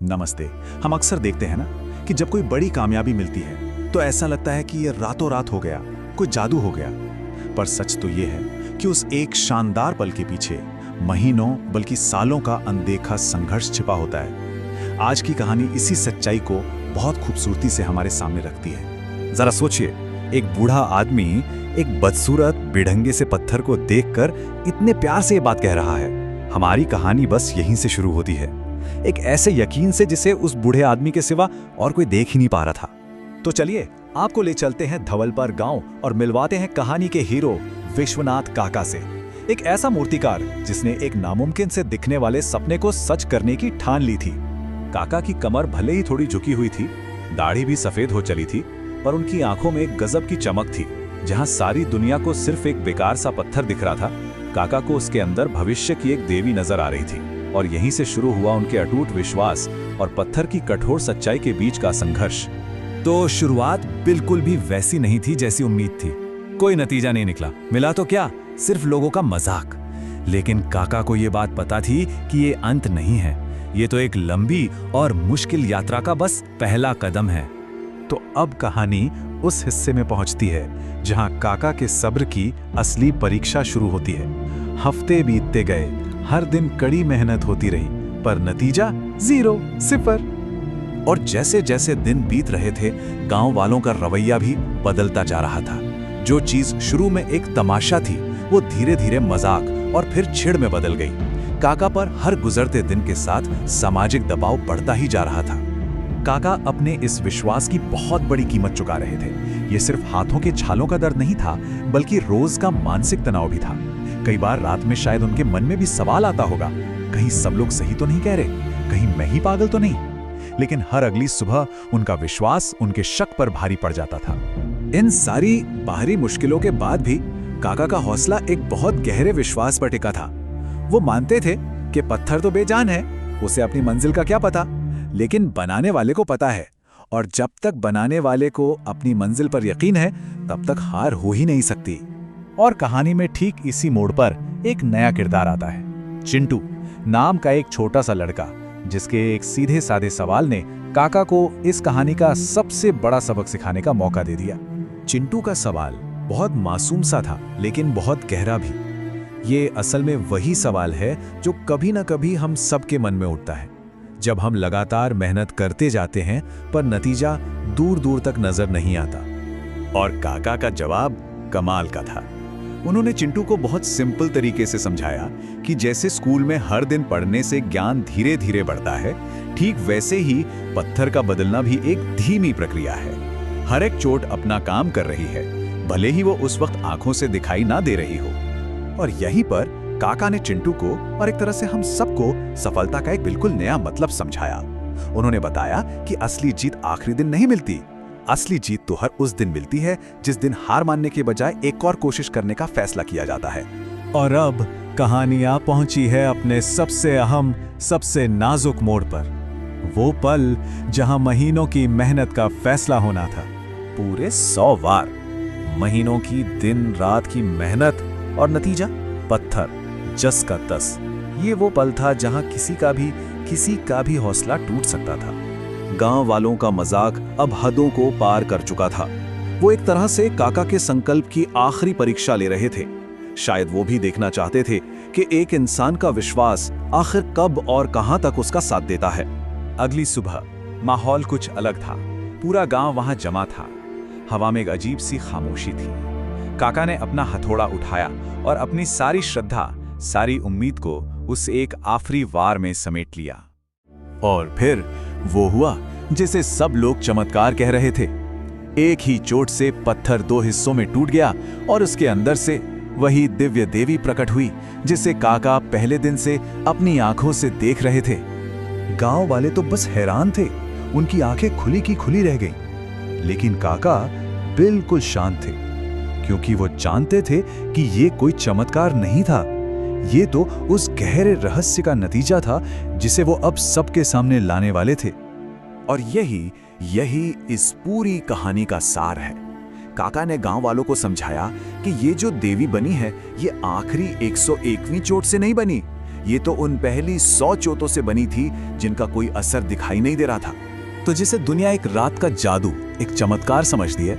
नमस्ते। हम अक्सर देखते हैं ना कि जब कोई बड़ी कामयाबी मिलती है तो ऐसा लगता है कि ये रातों रात हो गया, कोई जादू हो गया। पर सच तो ये है कि उस एक शानदार पल के पीछे महीनों बल्कि सालों का अनदेखा संघर्ष छिपा होता है। आज की कहानी इसी सच्चाई को बहुत खूबसूरती से हमारे सामने रखती है। जरा सोचिए, एक बूढ़ा आदमी एक बदसूरत बेढंगे से पत्थर को देखकर इतने प्यार से ये बात कह रहा है। हमारी कहानी बस यहीं से शुरू होती है, एक ऐसे यकीन से जिसे उस बूढ़े आदमी के सिवा और कोई देख ही नहीं पा रहा था। तो चलिए आपको ले चलते हैं धवलपर गांव और मिलवाते हैं कहानी के हीरो विश्वनाथ काका से। एक ऐसा मूर्तिकार जिसने एक नामुमकिन से दिखने वाले सपने को सच करने की ठान ली थी। काका की कमर भले ही थोड़ी झुकी हुई थी, दाढ़ी भी सफेद हो चली थी, पर उनकी आंखों में एक गजब की चमक थी। जहां सारी दुनिया को सिर्फ एक बेकार सा पत्थर दिख रहा था, काका को उसके अंदर भविष्य की एक देवी नजर आ रही थी। और यहीं से शुरू हुआ उनके अटूट विश्वास और पत्थर की कठोर सच्चाई के बीच का संघर्ष। तो शुरुआत बिल्कुल भी वैसी नहीं थी जैसी उम्मीद थी। कोई नतीजा नहीं निकला, मिला तो क्या, सिर्फ लोगों का मजाक। लेकिन काका को ये बात पता थी कि ये अंत नहीं है, ये तो एक लंबी और मुश्किल यात्रा का बस पहला कदम है। तो अब कहानी उस हिस्से में पहुंचती है जहां काका के सब्र की असली परीक्षा शुरू होती है। हफ्ते बीतते गए, हर दिन कड़ी मेहनत होती रही, पर नतीजा 0, 0। और जैसे जैसे दिन बीत रहे थे, गांव वालों का रवैया भी बदलता जा रहा था। जो चीज शुरू में एक तमाशा थी, वो धीरे धीरे मजाक और फिर छिड़ में बदल गई। काका पर हर गुजरते दिन के साथ सामाजिक दबाव बढ़ता ही जा रहा था। काका अपने इस विश्वास की बहुत बड़ी कीमत चुका रहे थे। ये सिर्फ हाथों के छालों का दर्द नहीं था, बल्कि रोज का मानसिक तनाव भी था। कई बार रात में शायद उनके मन में भी सवाल आता होगा, कहीं सब लोग सही तो नहीं कह रहे, कहीं मैं ही पागल तो नहीं। लेकिन हर अगली सुबह उनका विश्वास उनके शक पर भारी पड़ जाता था। इन सारी बाहरी मुश्किलों के बाद भी काका का हौसला एक बहुत गहरे विश्वास पर टिका था। वो मानते थे कि पत्थर तो बेजान है, उसे अपनी मंजिल का क्या पता, लेकिन बनाने वाले को पता है। और जब तक बनाने वाले को अपनी मंजिल पर यकीन है, तब तक हार हो ही नहीं सकती। और कहानी में ठीक इसी मोड़ पर एक नया किरदार आता है। चिंटू नाम का एक छोटा सा लड़का, जिसके एक सीधे साधे सवाल ने काका को इस कहानी का सबसे बड़ा सबक सिखाने का मौका दे दिया। चिंटू का सवाल बहुत मासूम सा था, लेकिन बहुत गहरा भी। ये असल में वही सवाल है जो कभी ना कभी हम सबके मन में उठता है, जब हम लगातार मेहनत करते जाते हैं पर नतीजा दूर दूर तक नजर नहीं आता। और काका का जवाब कमाल का था। उन्होंने चिंटू को बहुत सिंपल तरीके से समझाया कि जैसे स्कूल में हर दिन पढ़ने से ज्ञान धीरे धीरे बढ़ता है, ठीक वैसे ही पत्थर का बदलना भी एक धीमी प्रक्रिया है। हर एक चोट अपना काम कर रही है, भले ही वो उस वक्त आंखों से दिखाई ना दे रही हो। और यहीं पर काका ने चिंटू को और एक तरह से हम सबको सफलता का एक बिल्कुल नया मतलब समझाया। उन्होंने बताया कि असली जीत आखिरी दिन नहीं मिलती, असली जीत तो हर उस दिन मिलती है जिस दिन हार मानने के बजाय एक और कोशिश करने का फैसला किया जाता है। और अब कहानियां पहुंची है अपने सबसे अहम, सबसे नाजुक मोड़ पर। वो पल जहां महीनों की मेहनत का फैसला होना था। पूरे 100 बार महीनों की दिन रात की मेहनत, और नतीजा पत्थर, जस का तस। ये वो पल था जहां किसी का भी हौसला टूट सकता था। गांव वालों का मजाक अब हदों को पार कर चुका था। वो एक तरह से काका के संकल्प की आखिरी परीक्षा ले रहे थे। शायद वो भी देखना चाहते थे कि एक इंसान का विश्वास आखिर कब और कहां तक उसका साथ देता है। अगली सुबह माहौल कुछ अलग था। पूरा गांव वहां जमा था। हवा में एक अजीब सी खामोशी थी। काका ने अपना हथौड़ा उठाया और अपनी सारी श्रद्धा, सारी उम्मीद को उस एक आखिरी वार में समेट लिया। और फिर वो हुआ जिसे सब लोग चमत्कार कह रहे थे। एक ही चोट से पत्थर 2 हिस्सों में टूट गया और उसके अंदर से वही दिव्य देवी प्रकट हुई जिसे काका पहले दिन से अपनी आंखों से देख रहे थे। गांव वाले तो बस हैरान थे, उनकी आंखें खुली की खुली रह गईं। लेकिन काका बिल्कुल शांत थे, क्योंकि वो जानते थे कि ये कोई चमत्कार नहीं था, ये तो उस गहरे रहस्य का नतीजा था जिसे वो अब सबके सामने लाने वाले थे। और यही इस पूरी कहानी का सार है। काका ने गांव वालों को समझाया कि ये जो देवी बनी है, ये आखिरी 101वीं चोट से नहीं बनी, ये तो उन पहली 100 चोटों से बनी थी जिनका कोई असर दिखाई नहीं दे रहा था। तो जिसे दुनिया एक रात का जादू, एक चमत्कार समझती है,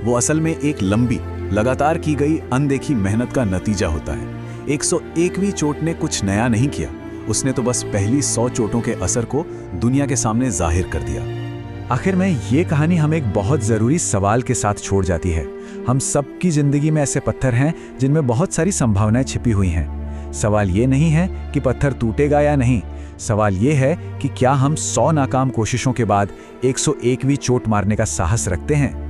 वो असल में एक लंबी, लगातार की गई अनदेखी मेहनत का नतीजा होता है। 101वीं चोट ने कुछ नया नहीं किया, उसने तो बस पहली 100 चोटों के असर को दुनिया के सामने जाहिर कर दिया। आखिर में ये कहानी हमें एक बहुत ज़रूरी सवाल के साथ छोड़ जाती है। हम सबकी ज़िंदगी में ऐसे पत्थर हैं जिनमें बहुत सारी संभावनाएं छिपी हुई हैं। सवाल ये नहीं है कि पत्थर टूटेगा या नहीं, सवाल ये है कि क्या हम 100 नाकाम कोशिशों के बाद 101वीं चोट मारने का साहस रखते हैं।